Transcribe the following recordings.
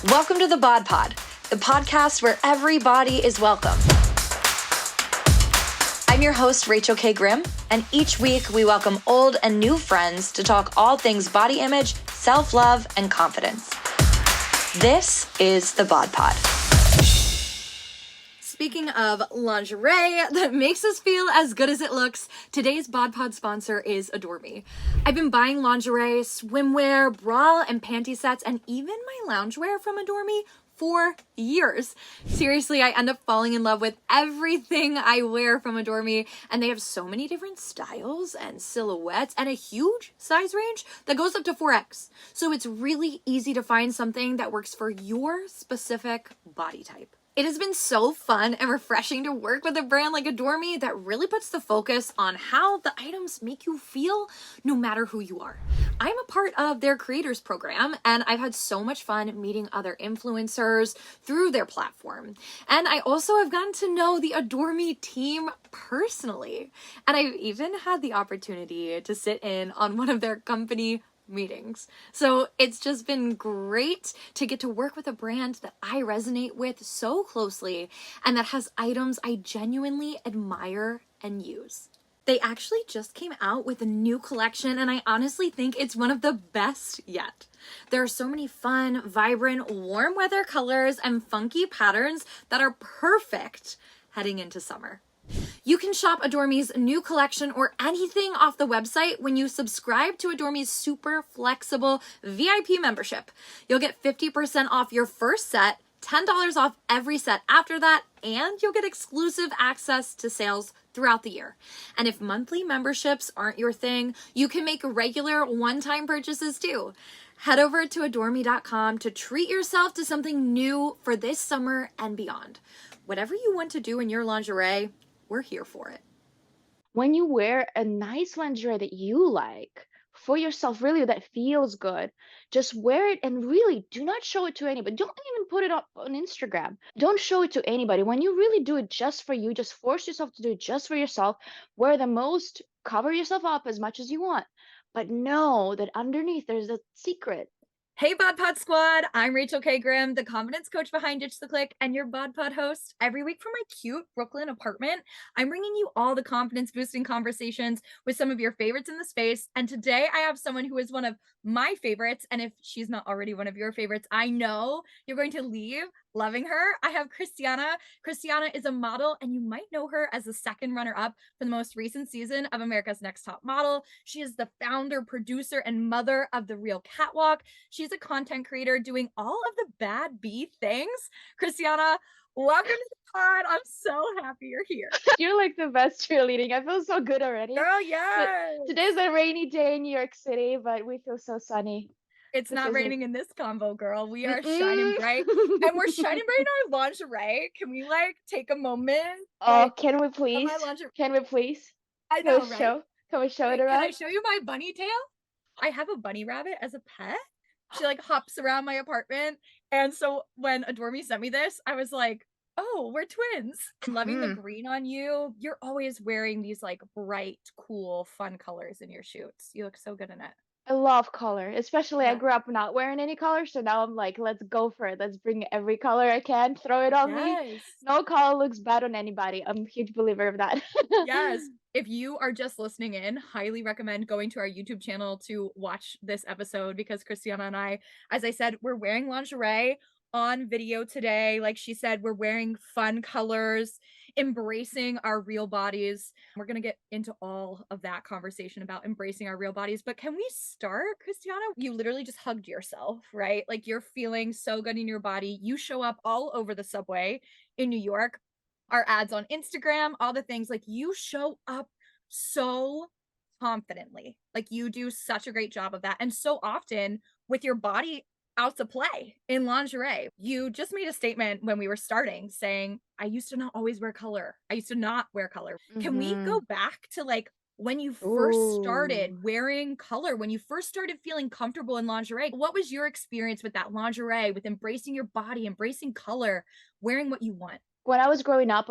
Welcome to the BodPod, the podcast where everybody is welcome. I'm your host, Rachel K. Grimm, and each week we welcome old and new friends to talk all things body image, self-love, and confidence. This is the BodPod. Speaking of lingerie that makes us feel as good as it looks, today's BodPod sponsor is Adore Me. I've been buying lingerie, swimwear, bra and panty sets, and even my loungewear from Adore Me for years. Seriously, I end up falling in love with everything I wear from Adore Me, and they have so many different styles and silhouettes and a huge size range that goes up to 4X. So it's really easy to find something that works for your specific body type. It has been so fun and refreshing to work with a brand like Adore Me that really puts the focus on how the items make you feel no matter who you are. I'm a part of their creators program, and I've had so much fun meeting other influencers through their platform. And I also have gotten to know the Adore Me team personally. And I've even had the opportunity to sit in on one of their company meetings. So it's just been great to get to work with a brand that I resonate with so closely and that has items I genuinely admire and use. They actually just came out with a new collection, and I honestly think it's one of the best yet. There are so many fun, vibrant, warm weather colors and funky patterns that are perfect heading into summer. You can shop Adore Me's new collection or anything off the website when you subscribe to Adore Me's super flexible VIP membership. You'll get 50% off your first set, $10 off every set after that, and you'll get exclusive access to sales throughout the year. And if monthly memberships aren't your thing, you can make regular one-time purchases too. Head over to adoreme.com to treat yourself to something new for this summer and beyond. Whatever you want to do in your lingerie, we're here for it. When you wear a nice lingerie that you like for yourself, really that feels good, just wear it and really do not show it to anybody. Don't even put it up on Instagram. Don't show it to anybody. When you really do it just for you, just force yourself to do it just for yourself. Wear the most, cover yourself up as much as you want. But know that underneath there's a secret. Hey BodPod squad, I'm Rachel K. Grimm, the confidence coach behind Ditch the Click and your BodPod host. Every week from my cute Brooklyn apartment, I'm bringing you all the confidence boosting conversations with some of your favorites in the space. And today I have someone who is one of my favorites. And if she's not already one of your favorites, I know you're going to leave loving her. I have Khrystyana. Khrystyana is a model, and you might know her as the second runner-up for the most recent season of America's Next Top Model. She is the founder, producer, and mother of the Real Catwalk. She's a content creator doing all of the bad bee things. Khrystyana, welcome to the pod. I'm so happy you're here. You're like the best cheerleading. I feel so good already. Girl, yes. Today's a rainy day in New York City, but we feel so sunny. It's This not isn't- raining in this convo, girl. We are shining bright. And we're shining bright in our lingerie. Can we take a moment? Oh, can we please? My lingerie. Can we please? I know, right? Can we show it Can around? I show you my bunny tail? I have a bunny rabbit as a pet. She hops around my apartment. And so when Adore Me sent me this, I was like, oh, we're twins. I'm loving the green on you. You're always wearing these bright, cool, fun colors in your shoots. You look so good in it. I love color, especially I Yeah. grew up not wearing any color, so now I'm like, let's go for it. Let's bring every color I can, throw it on me. Yes. No color looks bad on anybody. I'm a huge believer of that. Yes. If you are just listening in, highly recommend going to our YouTube channel to watch this episode, because Khrystyana and I, as I said, we're wearing lingerie on video today. Like she said, we're wearing fun colors, embracing our real bodies. We're going to get into all of that conversation about embracing our real bodies. But can we start, Khrystyana? You literally just hugged yourself, right? Like you're feeling so good in your body. You show up all over the subway in New York, our ads on Instagram, all the things. Like you show up so confidently. Like you do such a great job of that. And so often with your body out to play in lingerie. You just made a statement when we were starting saying, I used to not always wear color. I used to not wear color. Can we go back to when you first started wearing color, when you first started feeling comfortable in lingerie? What was your experience with that lingerie, with embracing your body, embracing color, wearing what you want? When I was growing up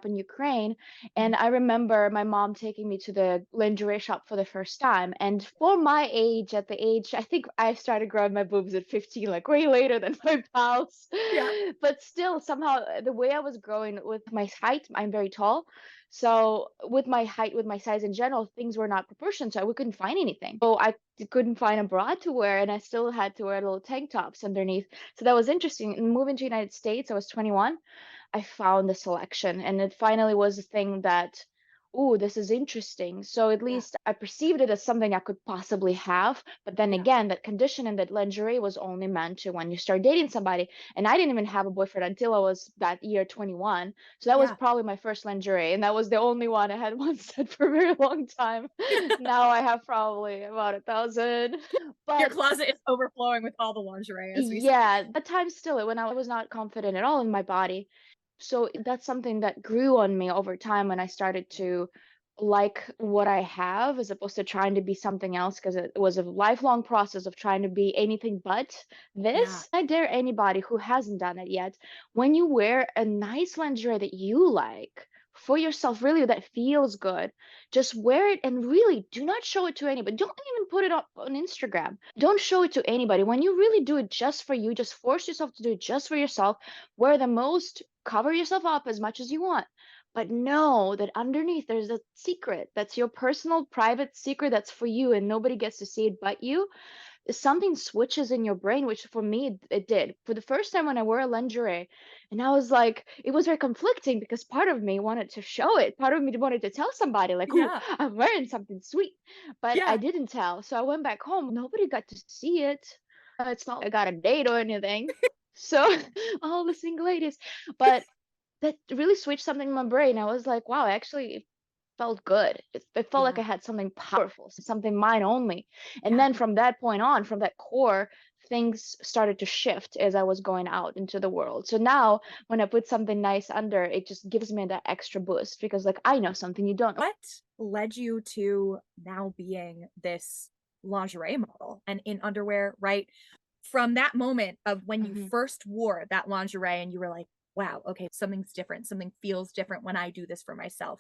in Ukraine, Mhm. and I remember my mom taking me to the lingerie shop for the first time. And for my age, at the age, I think I started growing my boobs at 15, like way later than my pals. Yeah. But still, somehow, the way I was growing with my height, I'm very tall. So with my height, with my size in general, things were not proportioned. So we couldn't find anything. So I couldn't find a bra to wear, and I still had to wear little tank tops underneath. So that was interesting. And moving to United States, I was 21. I found the selection, and it finally was a thing that, oh, this is interesting. So at Yeah. least I perceived it as something I could possibly have. But then Yeah. again, that condition in that lingerie was only meant to when you start dating somebody. And I didn't even have a boyfriend until I was that year 21. So that was Yeah. probably my first lingerie, and that was the only one I had one set for a very long time. Now I have probably about 1,000. Your But closet is overflowing with all the lingerie, as we say. yeah, at times still when I was not confident at all in my body. So that's something that grew on me over time when I started to like what I have as opposed to trying to be something else, because it was a lifelong process of trying to be anything but Yeah. this. I dare anybody who hasn't done it yet, when you wear a nice lingerie that you like for yourself, really that feels good, just wear it and really do not show it to anybody. Don't even put it up on Instagram. Don't show it to anybody. When you really do it just for you, just force yourself to do it just for yourself, wear the most, cover yourself up as much as you want. But know that underneath there's a secret that's your personal private secret that's for you and nobody gets to see it but you. Something switches in your brain, which for me it did. For the first time when I wore a lingerie, and I was like, it was very conflicting because part of me wanted to show it, part of me wanted to tell somebody, like, "Ooh, Yeah. I'm wearing something sweet," but I Yeah. didn't tell. So I went back home. Nobody got to see it. It's not like I got a date or anything. So all the single ladies, but that really switched something in my brain. I was like, wow, actually, it felt good. It felt like Yeah. I had something powerful, something mine only. And Yeah. then from that point on, from that core, things started to shift as I was going out into the world. So now when I put something nice under, it just gives me that extra boost because, like, I know something you don't know. What led you to now being this lingerie model and in underwear, right? From that moment of when you Mhm. first wore that lingerie and you were like, wow, okay, something's different. Something feels different when I do this for myself,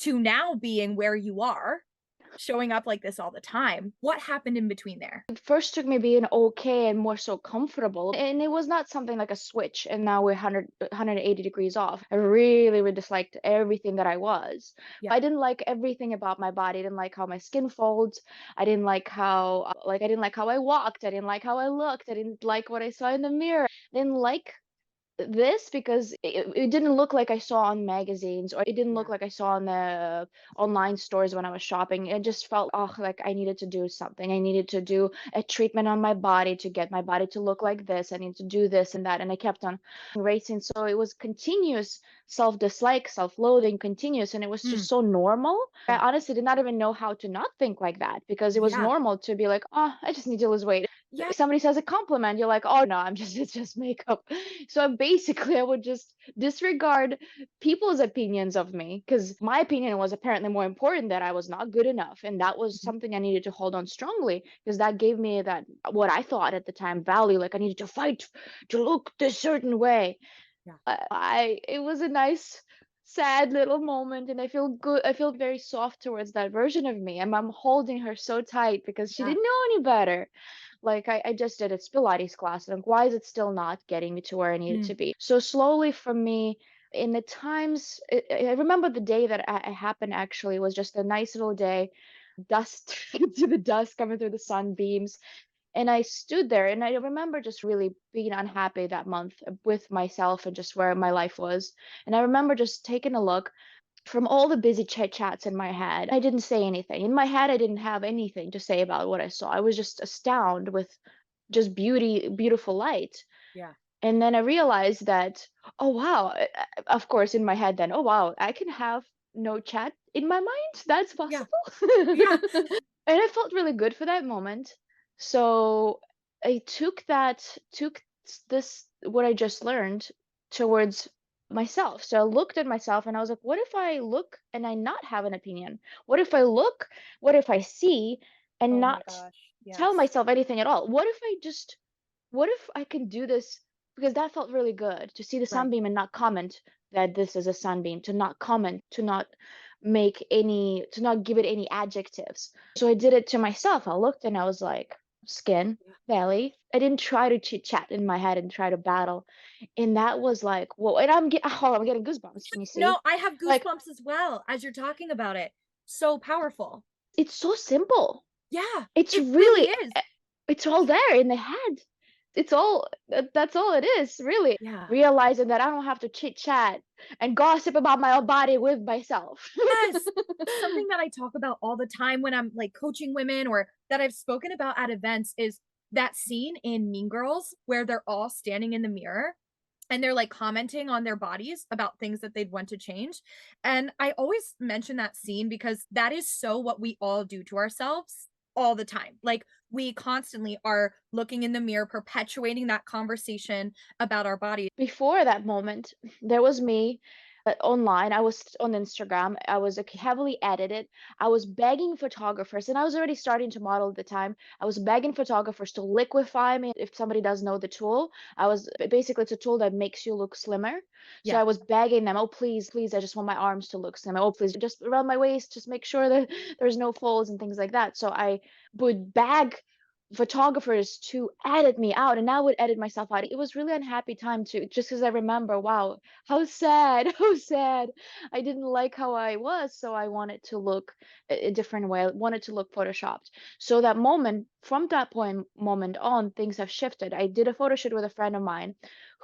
to now being where you are, showing up like this all the time. What happened in between there? It first took me being okay and more so comfortable. And it was not something like a switch, and now we're 180 degrees off. I really, really disliked everything that I was. Yeah. I didn't like everything about my body. I didn't like how my skin folds. I didn't like how, I didn't like how I walked. I didn't like how I looked. I didn't like what I saw in the mirror. I didn't like this because it didn't look like I saw on magazines, or it didn't look Yeah. like I saw on the online stores when I was shopping. It just felt, oh, like I needed to do something. I needed to do a treatment on my body to get my body to look like this. I need to do this and that. And I kept on racing. So it was continuous self-dislike, self-loathing, continuous. And it was Mm, just so normal. I yeah. honestly did not even know how to not think like that because it was Yeah. normal to be like, oh, I just need to lose weight. Yeah. Somebody says a compliment, you're like, oh no, I'm just it's just makeup. So basically I would just disregard people's opinions of me because my opinion was apparently more important, that I was not good enough, and that was Mhm. something I needed to hold on strongly because that gave me that, what I thought at the time, value. Like I needed to fight to look this certain way. Yeah. I it was a nice sad little moment, and I feel good. I feel very soft towards that version of me, and I'm holding her so tight because she Yeah. didn't know any better. Like I just did a Pilates class, and like, why is it still not getting me to where I needed Mm, to be? So slowly for me, in the times, I remember the day that it happened actually was just a nice little day, dust to the dust coming through the sunbeams. And I stood there and I remember just really being unhappy that month with myself and just where my life was. And I remember just taking a look from all the busy chit chats in my head. I didn't say anything. In my head, I didn't have anything to say about what I saw. I was just astounded with just beauty, beautiful light. yeah. And then I realized that, oh wow, of course, in my head, then, oh wow, I can have no chat in my mind. That's Yeah. possible. Yeah. And I felt really good for that moment. So I took this, what I just learned, towards myself. So I looked at myself and I was like, what if I look and I not have an opinion? What if I look, what if I see and Oh my not gosh. tell Yes. myself anything at all? What if I can do this because that felt really good to see the Right. sunbeam and not comment that this is a sunbeam, to not comment, to not to not give it any adjectives. So I did it to myself. I looked and I was like, skin, Yeah. belly. I didn't try to chit chat in my head and try to battle. And that was like, whoa, and I'm getting goosebumps. Can you see? No, I have Like, goosebumps as well as you're talking about it. So powerful. it's so simple. Yeah, It's it really really, is. it's all there in the head. It's all that's all it is, really. Yeah. Realizing that I don't have to chit chat and gossip about my own body with myself. Yes. Something that I talk about all the time when I'm like coaching women or that I've spoken about at events is that scene in Mean Girls where they're all standing in the mirror and they're like commenting on their bodies about things that they'd want to change. And I always mention that scene because that is so what we all do to ourselves all the time. Like we constantly are looking in the mirror, perpetuating that conversation about our body. Before that moment, there was me online. I was on Instagram. I was like, heavily edited. I was begging photographers, and I was already starting to model at the time. I was begging photographers to liquefy me. If somebody does know the tool, basically, it's a tool that makes you look slimmer. So Yeah. I was begging them, oh, please, please, I just want my arms to look slimmer. Oh, please, just around my waist, just make sure that there's no folds and things like that. So I would beg photographers to edit me out, and I would edit myself out. It was really unhappy time too, just because I remember, wow, how sad, how sad. I didn't like how I was, so I wanted to look a different way. I wanted to look photoshopped. So that moment, from that point moment on, things have shifted. I did a photo shoot with a friend of mine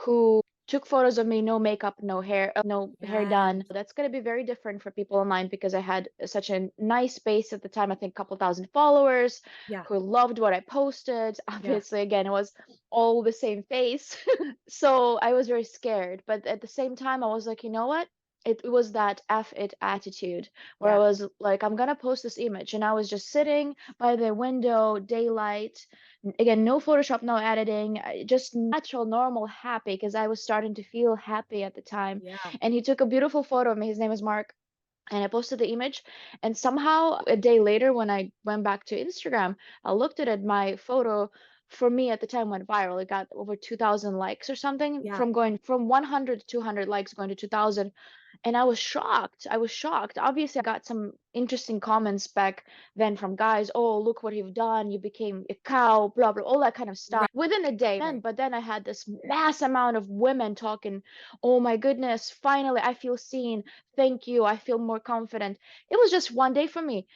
who took photos of me, no makeup, no hair Yes. done. That's going to be very different for people online because I had such a nice base at the time. I think a couple thousand followers Yeah. who loved what I posted. Yeah. Obviously, again, it was all the same face. So I was very scared. But at the same time, I was like, you know what? It was that F it attitude where I Yeah. was like, I'm gonna post this image. And I was just sitting by the window, daylight. Again, no Photoshop, no editing, just natural, normal, happy, because I was starting to feel happy at the time. Yeah. And he took a beautiful photo of me. His name is Mark, and I posted the image. And somehow a day later, when I went back to Instagram, I looked at it. My photo for me at the time went viral. It got over 2,000 likes or something, Yeah. from going from 100 to 200 likes, going to 2,000. And I was shocked. I was shocked. Obviously, I got some interesting comments back then from guys. Oh, look what you've done. You became a cow, blah, blah, all that kind of stuff Right. within a day. Right. But then I had this mass amount of women talking, oh my goodness, finally I feel seen. Thank you. I feel more confident. It was just one day for me.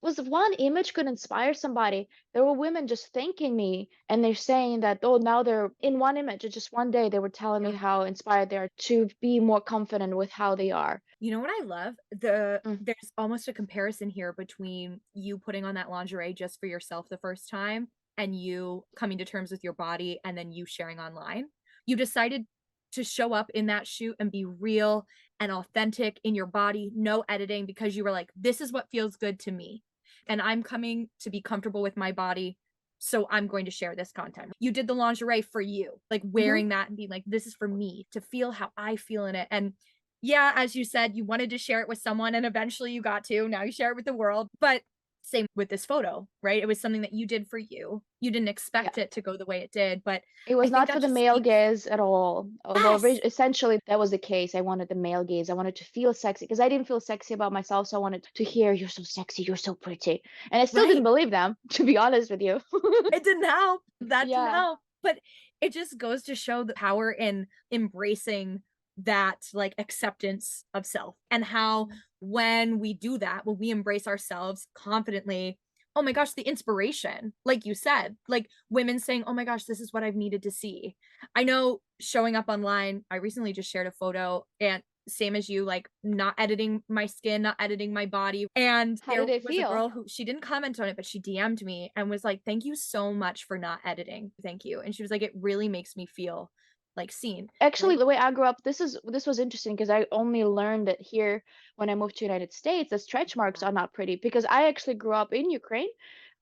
Was one image could inspire somebody. There were women just thanking me, and they're saying that, oh, now they're in one image, just one day, they were telling me Yeah. how inspired they are to be more confident with how they are. You know what I love? Mm, There's almost a comparison here between you putting on that lingerie just for yourself the first time and you coming to terms with your body and then you sharing online. You decided to show up in that shoot and be real and authentic in your body, no editing, because you were like, this is what feels good to me. And I'm coming to be comfortable with my body. So I'm going to share this content. You did the lingerie for you, like mhm. wearing that and being like, this is for me to feel how I feel in it. And yeah, as you said, you wanted to share it with someone and eventually you got to. Now you share it with the world. But same with this photo, right? It was something that you did for you. You didn't Yeah. expect it to go the way it did, but It I was think not for that the just male speaks. gaze at all. Although Yes. essentially that was the case. I wanted the male gaze. I wanted to feel sexy because I didn't feel sexy about myself. So I wanted to hear, you're so sexy, you're so pretty. And I still didn't Right. believe them, to be honest with you. It didn't help. That didn't Yeah. help. But it just goes to show the power in embracing that like acceptance of self and how Mhm. when we do that, when we embrace ourselves confidently, oh my gosh, the inspiration, like you said, like women saying, oh my gosh, this is what I've needed to see. I know showing up online, I recently just shared a photo and same as you, like not editing my skin, not editing my body. And How there did it was a feel? girl who she didn't comment on it, but she DM'd me and was like, thank you so much for not editing. Thank you. And she was like, it really makes me feel like seen. Actually, Like, the way I grew up, this was interesting because I only learned it here when I moved to United States that stretch marks are not pretty, because I actually grew up in Ukraine.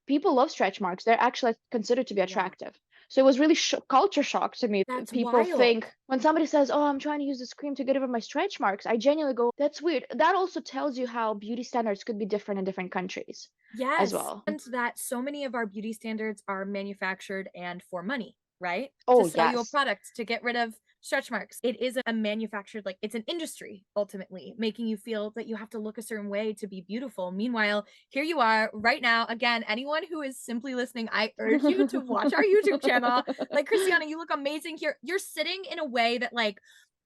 People love stretch marks. They're actually considered to be yeah, attractive. So it was really culture shock to me. that's People wild. think when somebody says, "Oh, I'm trying to use this cream to get rid of my stretch marks," I genuinely go, "That's weird." That also tells you how beauty standards could be different in different countries as Yes. well. And that so many of our beauty standards are manufactured and for money. right? To Oh, sell you a yes. product, to get rid of stretch marks. It is a manufactured, like it's an industry ultimately, making you feel that you have to look a certain way to be beautiful. Meanwhile, here you are right now. Again, anyone who is simply listening, I urge you to watch our YouTube channel. Like, Khrystyana, you look amazing here. You're sitting in a way that, like,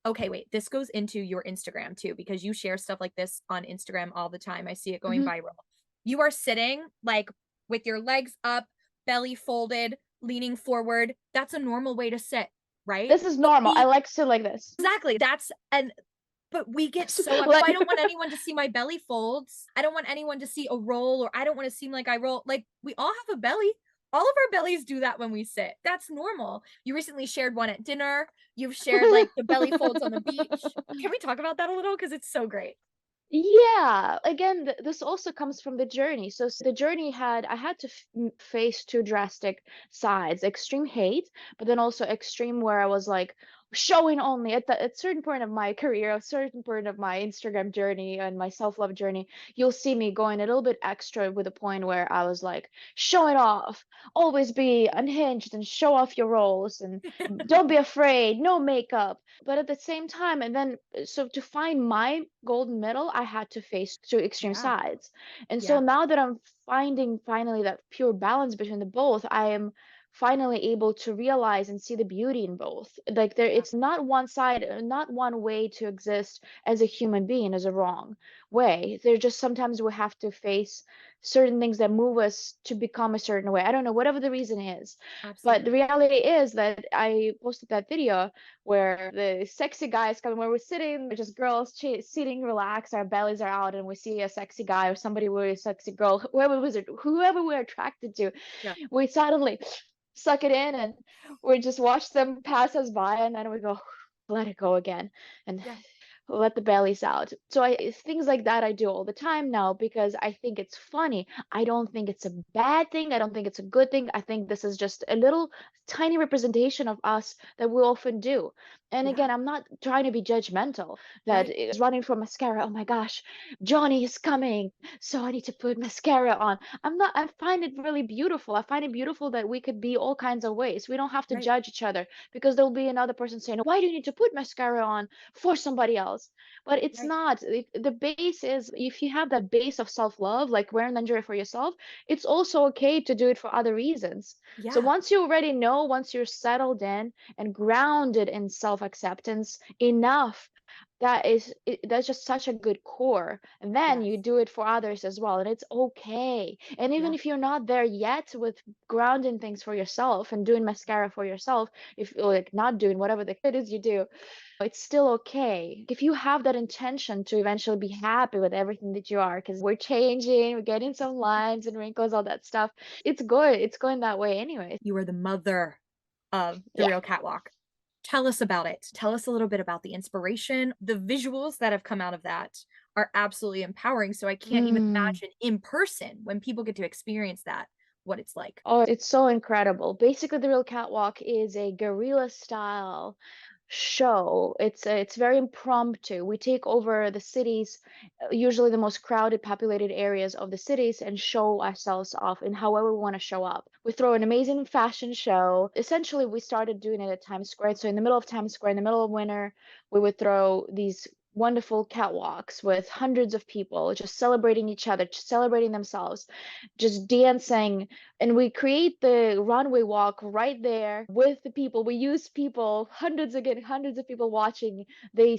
okay, wait, this goes into your Instagram too, because you share stuff like this on Instagram all the time. I see it going Mhm. viral. You are sitting like with your legs up, belly folded, leaning forward. That's a normal way to sit, right? This is But normal. I we like to sit like this. exactly, that's and but we get so up, Like "Oh, I don't want anyone to see my belly folds. I don't want anyone to see a roll, or I don't wanna seem like I roll." Like, we all have a belly. All of our bellies do that when we sit. That's normal. You recently shared one at dinner. You've shared, like, the belly folds on the beach. Can we talk about that a little? Because it's so great. Yeah, again, this also comes from the journey. So the journey I had to face two drastic sides, extreme hate, but then also extreme where I was like showing only at certain point of my career, a certain point of my Instagram journey and my self-love journey, you'll see me going a little bit extra with a point where I was like showing off, always be unhinged and show off your roles and don't be afraid, no makeup. But at the same time, and then so to find my golden middle, I had to face two extreme Yeah, sides. And so yeah, now that I'm finding finally that pure balance between the both, I am finally able to realize and see the beauty in both. Like there, yeah, it's not one side, not one way to exist as a human being is a wrong way. There just sometimes we have to face certain things that move us to become a certain way. I don't know, whatever the reason is. But the absolutely. reality is that I posted that video where the sexy guys come, where we're sitting, we're just girls sitting relaxed, our bellies are out, and we see a sexy guy or somebody with a sexy girl, whoever we're attracted to, Yeah, we suddenly suck it in and we just watch them pass us by, and then we go, let it go again, and yeah, let the bellies out. So things like that I do all the time now because I think it's funny. I don't think it's a bad thing. I don't think it's a good thing. I think this is just a little tiny representation of us that we often do. And yeah, again, I'm not trying to be judgmental that right. is running for mascara. Oh my gosh, Johnny is coming. So I need to put mascara on. I'm not, I find it really beautiful. I find it beautiful that we could be all kinds of ways. We don't have to Right, judge each other because there'll be another person saying, why do you need to put mascara on for somebody else? But it's right. not. The base is if you have that base of self-love, like wearing lingerie for yourself, it's also okay to do it for other reasons. So Yeah, once you already know, once you're settled in and grounded in self-acceptance enough, that's just such a good core. And then you yes, do it for others as well, and it's okay. And even yeah, if you're not there yet with grounding things for yourself and doing mascara for yourself, if like not doing whatever the it is you do, it's still okay if you have that intention to eventually be happy with everything that you are, because we're changing, we're getting some lines and wrinkles, all that stuff. It's good, it's going that way anyway. you are the mother of the Yeah. Real Catwalk. Tell us about it. Tell us a little bit about the inspiration. The visuals that have come out of that are absolutely empowering, so I can't even Mm. imagine in person when people get to experience that, what it's like. Oh, it's so incredible. Basically, the Real Catwalk is a guerrilla style show. It's very impromptu. We take over the cities, usually the most crowded, populated areas of the cities, and show ourselves off in however we want to show up. We throw an amazing fashion show. Essentially, we started doing it at Times Square. So in the middle of Times Square, in the middle of winter, we would throw these wonderful catwalks with hundreds of people just celebrating each other, just celebrating themselves, just dancing, and we create the runway walk right there with the people. We use people, hundreds again, hundreds of people watching. They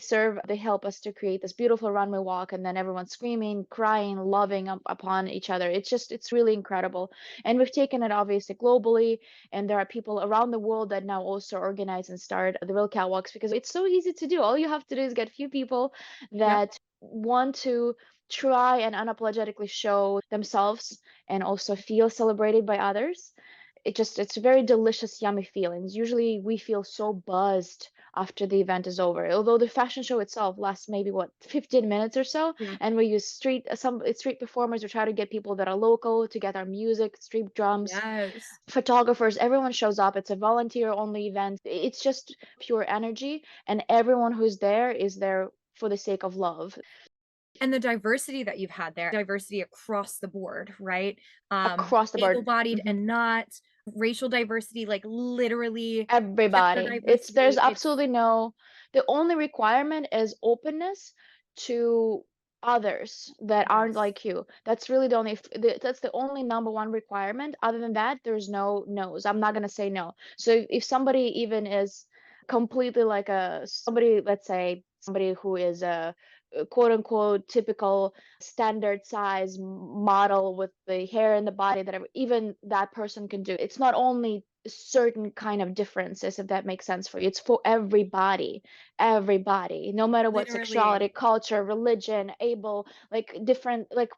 help us to create this beautiful runway walk, and then everyone screaming, crying, loving upon each other. It's really incredible. And we've taken it obviously globally, and there are people around the world that now also organize and start the real catwalks because it's so easy to do. All you have to do is get a few people Yep. that want to try and unapologetically show themselves and also feel celebrated by others. It's very delicious, yummy feelings. Usually we feel so buzzed after the event is over. Although the fashion show itself lasts maybe what 15 minutes or so, Yeah. and we use street performers. We try to get people that are local to get our music, street drums, Yes. photographers, everyone shows up. It's a volunteer only event. It's just pure energy, and everyone who's there is there for the sake of love And the diversity that you've had there, diversity across the board, right? across the board. Able-bodied Mhm. and not, racial diversity, like literally gender Everybody. There's diversity. It's absolutely no, the only requirement is openness to others that aren't yes, like you. That's really that's the only number one requirement. Other than that, there's no no's. I'm not gonna say no. So if somebody even is completely like somebody, let's say somebody who is a quote unquote typical standard size model with the hair and the body that even that person can do. It's not only certain kind of differences, if that makes sense for you. It's for everybody, no matter what literally sexuality, culture, religion, able, like different, like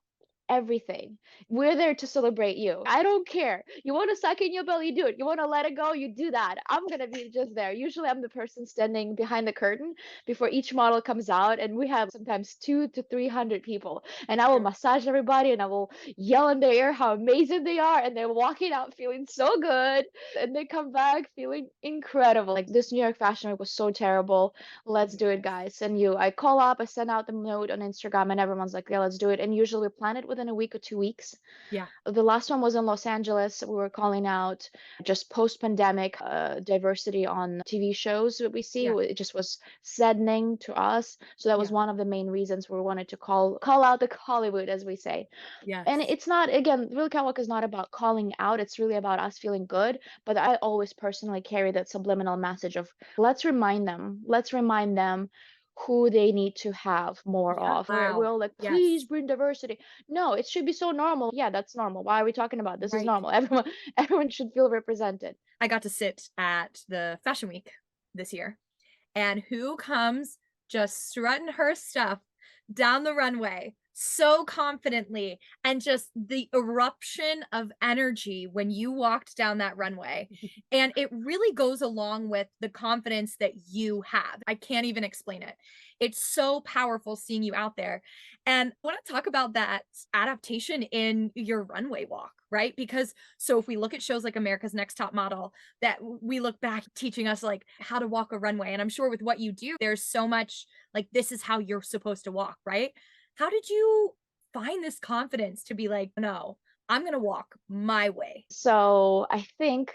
everything. We're there to celebrate you. I don't care. You want to suck in your belly, do it. You want to let it go, you do that. I'm gonna be just there. Usually I'm the person standing behind the curtain before each model comes out, and we have sometimes 200 to 300 people. And I will true. massage everybody and I will yell in their ear how amazing they are, and they're walking out feeling so good, and they come back feeling incredible. Like this New York Fashion Week was so terrible. Oh Let's my do it, goodness. guys. And I call up, I send out the note on Instagram, and everyone's like, yeah, let's do it. And usually we plan it within a week or 2 weeks. Yeah, The last one was in Los Angeles. We were calling out just post-pandemic diversity on TV shows that we see. yeah, It just was saddening to us. So that was yeah, one of the main reasons we wanted to call out the Hollywood, as we say. And yes, it's not, again, Real Catwalk is not about calling out. It's really about us feeling good. But I always personally carry that subliminal message of let's remind them who they need to have more yeah. of. We're Wow. all like, please Yes. bring diversity. No, it should be so normal. Yeah, that's normal. Why are we talking about this? Is Right. normal. Everyone should feel represented. I got to sit at the Fashion Week this year, and who comes just strutting her stuff down the runway so confidently, and just the eruption of energy when you walked down that runway. And it really goes along with the confidence that you have. I can't even explain it. It's so powerful seeing you out there. And I want to talk about that adaptation in your runway walk, right? Because so if we look at shows like America's Next Top Model, that we look back teaching us like how to walk a runway. And I'm sure with what you do, there's so much like this is how you're supposed to walk, right? How did you find this confidence to be like, no, I'm going to walk my way? So I think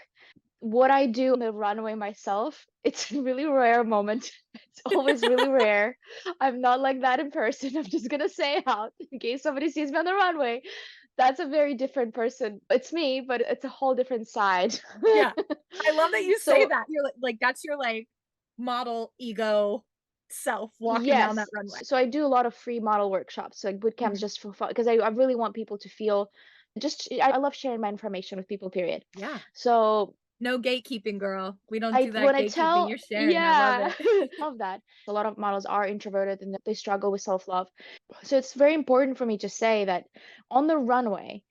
what I do on the runway myself, it's a really rare moment. It's always really rare. I'm not like that in person. I'm just gonna say it out in case somebody sees me on the runway. That's a very different person. It's me, but it's a whole different side. Yeah. I love that you say So that. You're like that's your like model ego self walking down that yes, runway. so I do a lot of free model workshops, so like boot camps Mhm. just for fun, because I really want people to feel just I love sharing my information with people, period. Yeah. So No gatekeeping, girl. We don't I do when that I gatekeeping. tell You're sharing. I love yeah, it. love that. A lot of models are introverted and they struggle with self-love. So it's very important for me to say that on the runway,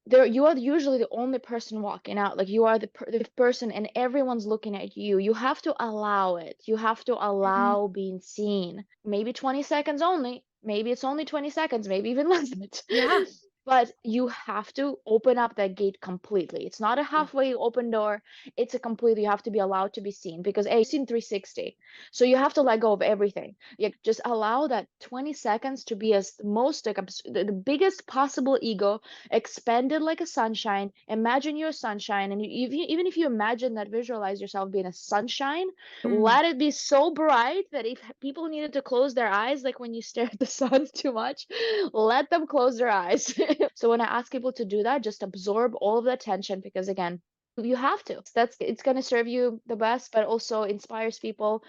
there you are usually the only person walking out. Like you are the person and everyone's looking at you. You have to allow it. You have to Mhm. allow being seen. Maybe 20 seconds only. Maybe it's only 20 seconds, maybe even less than it. Yeah. But you have to open up that gate completely. It's not a Yeah. halfway open door. It's a completely, you have to be allowed to be seen because A, seen 360. So you have to let go of everything. You just allow that 20 seconds to be as most like the biggest possible ego expanded like a sunshine. Imagine you're a sunshine, and even if you imagine that, visualize yourself being a sunshine. Mm. Let it be so bright that if people needed to close their eyes, like when you stare at the sun too much, let them close their eyes. So when I ask people to do that, just absorb all of the attention, because again, you have to. It's going to serve you the best, but also inspires people.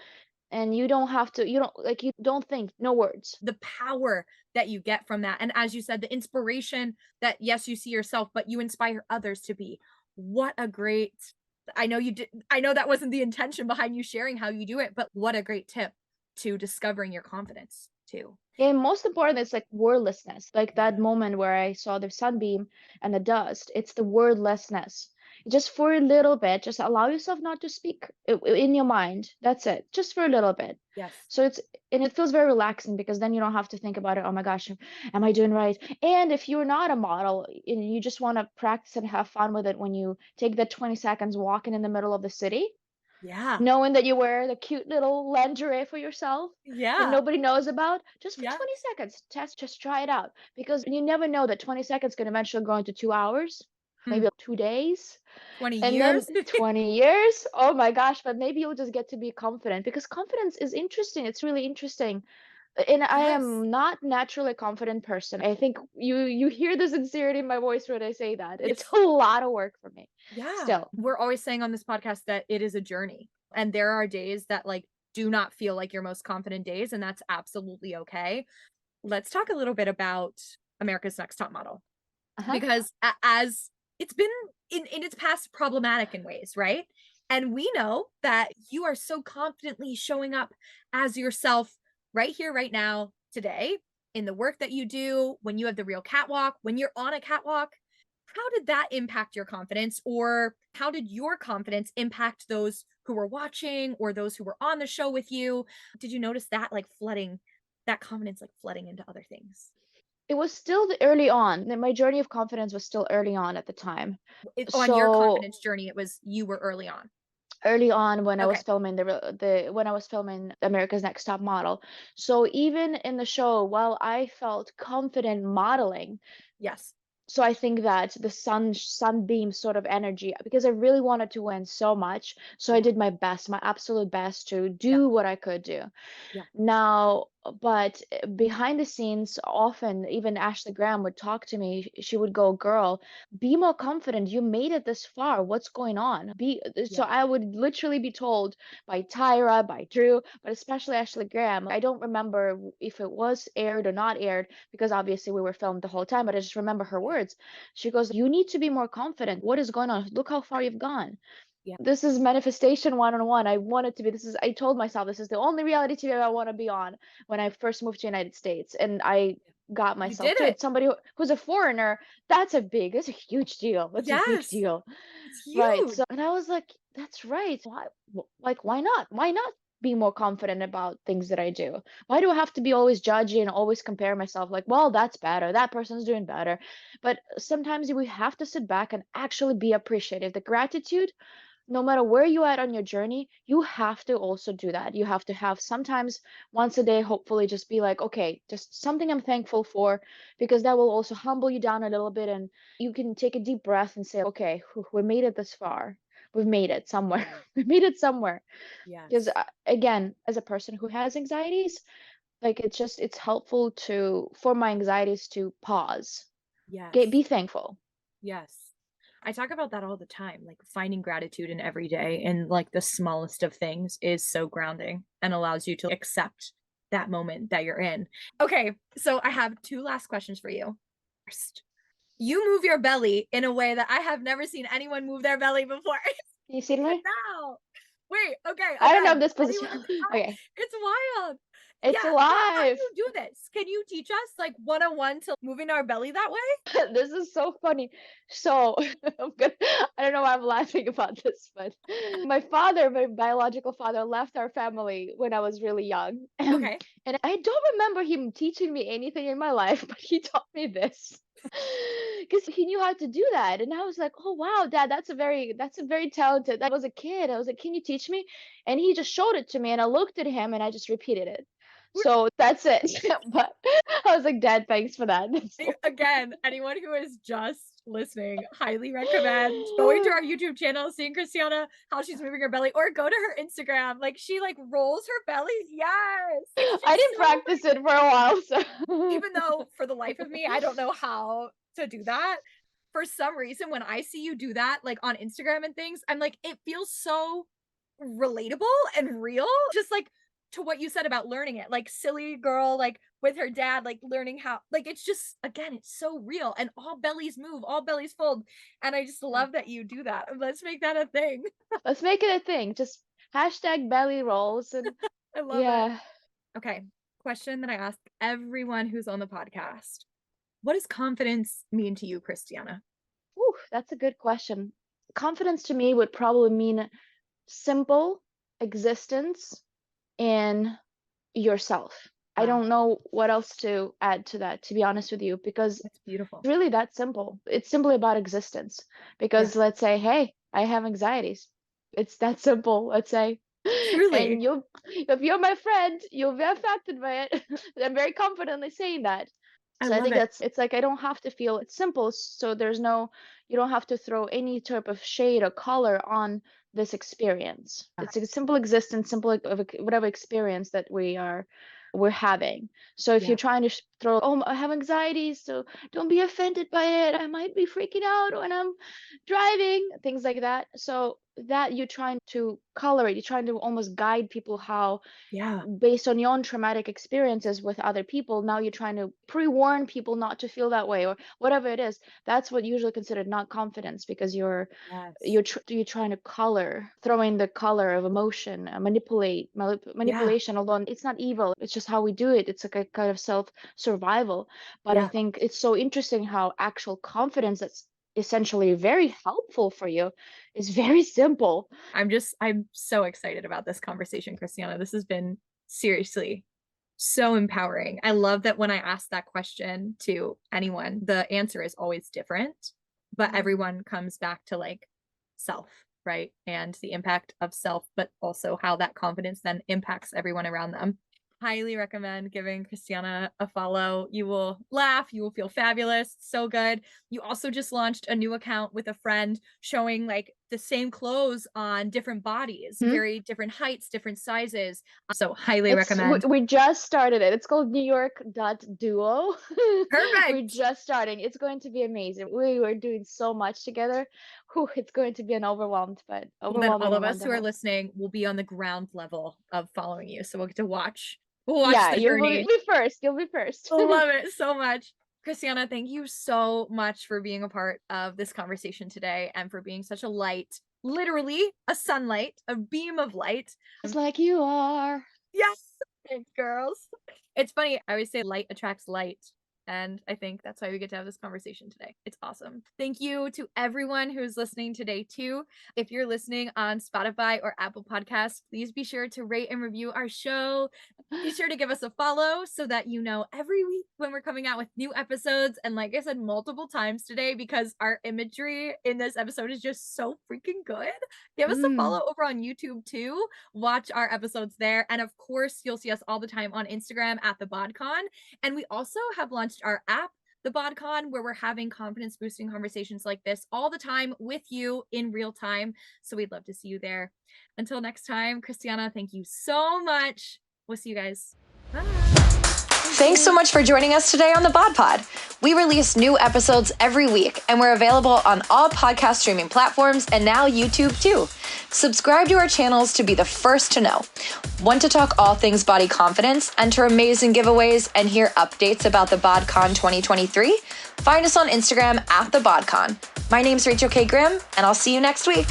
And you don't have to, you don't think, no words. The power that you get from that. And as you said, the inspiration that, yes, you see yourself, but you inspire others to be. What a great, I know you did, I know that wasn't the intention behind you sharing how you do it, but what a great tip to discovering your confidence too. And most important, it's like wordlessness. Like Yeah. that moment where I saw the sunbeam and the dust. It's the wordlessness. Just for a little bit, just allow yourself not to speak in your mind. That's it. Just for a little bit. Yes. So and it feels very relaxing because then you don't have to think about it. Oh my gosh, am I doing right? And if you're not a model and you just want to practice and have fun with it, when you take that 20 seconds walking in the middle of the city, Yeah. knowing that you wear the cute little lingerie for yourself that Yeah. nobody knows about, just for Yeah. 20 seconds, just try it out, because you never know that 20 seconds can eventually go into 2 hours, Hmm, maybe 2 days. 20 And then years? 20 years, oh my gosh, but maybe you'll just get to be confident because confidence is interesting. It's really interesting. And I Yes. am not naturally a confident person. I think you hear the sincerity in my voice when I say that. It's Yes. a lot of work for me Yeah. still. We're always saying on this podcast that it is a journey. And there are days that like do not feel like your most confident days, and that's absolutely okay. Let's talk a little bit about America's Next Top Model Uh-huh. because as it's been in its past problematic in ways, right? And we know that you are so confidently showing up as yourself right here, right now, today, in the work that you do, when you have the real catwalk, when you're on a catwalk. How did that impact your confidence, or how did your confidence impact those who were watching or those who were on the show with you? Did you notice that like flooding, that confidence like flooding into other things? It was still the early on. My journey of confidence was still early on at the time. On your So confidence journey, it was you were early on. early on when I was Okay. filming the when I was filming America's Next Top Model. So even in the show, while I felt confident modeling, Yes. so I think that the sunbeam sort of energy, because I really wanted to win so much, so I Yeah. did my best, my absolute best to Yeah. do what I could do. Yeah. Now, but behind the scenes, often even Ashley Graham would talk to me. She would go, "Girl, be more confident. You made it this far. What's going on?" So Yeah. I would literally be told by Tyra, by Drew, but especially Ashley Graham. I don't remember if it was aired or not aired because obviously we were filmed the whole time, but I just remember her Yeah. words. She goes, "You need to be more confident. What is going on? Look how far you've gone." Yeah. This is manifestation one-on-one. I wanted to be, I told myself this is the only reality TV I want to be on when I first moved to United States. And I got You myself did to it. it. Somebody who's a foreigner, that's a huge deal. That's a huge Yes. deal. It's Right. huge. So, and I was like, that's right. Like, why not? Why not be more confident about things that I do? Why do I have to be always judgy and always compare myself? Like, well, that's better. That person's doing better. But sometimes we have to sit back and actually be appreciative. The gratitude, no matter where you at on your journey, you have to also do that. You have to have sometimes once a day, hopefully, just be like, okay, just something I'm thankful for, because that will also humble you down a little bit. And you can take a deep breath and say, okay, we made it this far. We've made it somewhere. We made it somewhere. Because Yes. again, as a person who has anxieties, like it's helpful for my anxieties to pause. Yes. Be thankful. Yes. I talk about that all the time. Like finding gratitude in every day and like the smallest of things is so grounding and allows you to accept that moment that you're in. Okay. So I have two last questions for you. First, you move your belly in a way that I have never seen anyone move their belly before. Can you see Even me? now. Wait, okay, I don't know if again, this position. anyone on the chat, Okay, it's wild. it's Yeah, how do alive. you do this? Can you teach us like 101 to moving our belly that way? This is so funny. So I don't know why I'm laughing about this, but my father, my biological father, left our family when I was really young. And Okay. I don't remember him teaching me anything in my life, but he taught me this. Because he knew how to do that. And I was like, oh wow, Dad, that's a very talented. I was a kid. I was like, can you teach me? And he just showed it to me and I looked at him and I just repeated it. So that's it. But I was like, Dad, thanks for that. Again, anyone who is just listening, highly recommend going to our YouTube channel, seeing Khrystyana, how she's moving her belly, or go to her Instagram. Like she like rolls her belly. Yes. It's I just didn't so practice like, it for a while, so even though for the life of me, I don't know how to do that. For some reason, when I see you do that, like on Instagram and things, I'm like, it feels so relatable and real. Just like to what you said about learning it, like silly girl, like with her dad, like learning how, like it's just, again, it's so real. And all bellies move, all bellies fold. And I just yeah. love that you do that. Let's make that a thing. Let's make it a thing. Just hashtag belly rolls and I love it. yeah. Okay. Question that I ask everyone who's on the podcast. What does confidence mean to you, Khrystyana? Whew, that's a good question. Confidence to me would probably mean simple existence in yourself. I Wow, don't know what else to add to that, to be honest with you, because that's beautiful. really that simple. It's simply about existence. Yeah, Because let's say, hey, I have anxieties. It's that simple, let's say. And truly. if you're my friend, you'll be affected by it. I'm very confidently saying that. I So I love think it. it's like I don't have to feel it's simple. So you don't have to throw any type of shade or color on this experience. It's a simple existence, simple whatever experience that we're having. So if Yeah. you're trying to throw, oh, I have anxiety, so don't be offended by it. I might be freaking out when I'm driving, things like that. So that you're trying to color it, you're trying to almost guide people how Yeah. based on your own traumatic experiences with other people, now you're trying to pre-warn people not to feel that way or whatever it is. That's what usually considered not confidence, because Yes. you're trying to color, throw in the color of emotion, Yeah. manipulation. Although it's not evil, it's just how we do it. It's like a kind of self survival. But I Yeah. think it's so interesting how actual confidence that's essentially very helpful for you is very simple. I'm so excited about this conversation, Khrystyana. This has been seriously so empowering. I love that when I ask that question to anyone, the answer is always different, but everyone comes back to like self, right? And the impact of self, but also how that confidence then impacts everyone around them. Highly recommend giving Khrystyana a follow. You will laugh, you will feel fabulous. So good. You also just launched a new account with a friend showing like the same clothes on different bodies, Mhm. very different heights, different sizes. So highly It's recommend. we just started it. It's called New York Duo. We're Perfect. just starting. It's going to be amazing. We were doing so much together. Whew, it's going to be an Well, then all overwhelming of and us who are wonderful. listening will be on the ground level of following you. So we'll get to watch. We'll watch Yeah, the you'll be journey. be first. You'll be first. Love it so much. Khrystyana, thank you so much for being a part of this conversation today and for being such a light, literally a sunlight, a beam of light. Just like you are. Yes, thanks, girls. It's funny. I always say light attracts light. And I think that's why we get to have this conversation today. It's awesome. Thank you to everyone who's listening today, too. If you're listening on Spotify or Apple Podcasts, please be sure to rate and review our show. Be sure to give us a follow so that you know every week when we're coming out with new episodes. And like I said multiple times today, because our imagery in this episode is just so freaking good, give us a Mm. follow over on YouTube, too. Watch our episodes there. And of course, you'll see us all the time on Instagram at the BodCon. And we also have launched our app, the BodCon, where we're having confidence boosting conversations like this all the time with you in real time. So we'd love to see you there. Until next time, Khrystyana, thank you so much. We'll see you guys. Bye. Thanks so much for joining us today on the BodPod. We release new episodes every week, and we're available on all podcast streaming platforms and now YouTube too. Subscribe to our channels to be the first to know. Want to talk all things body confidence, enter amazing giveaways, and hear updates about the BodCon 2023? Find us on Instagram at the BodCon. My name's Rachel K. Grimm, and I'll see you next week.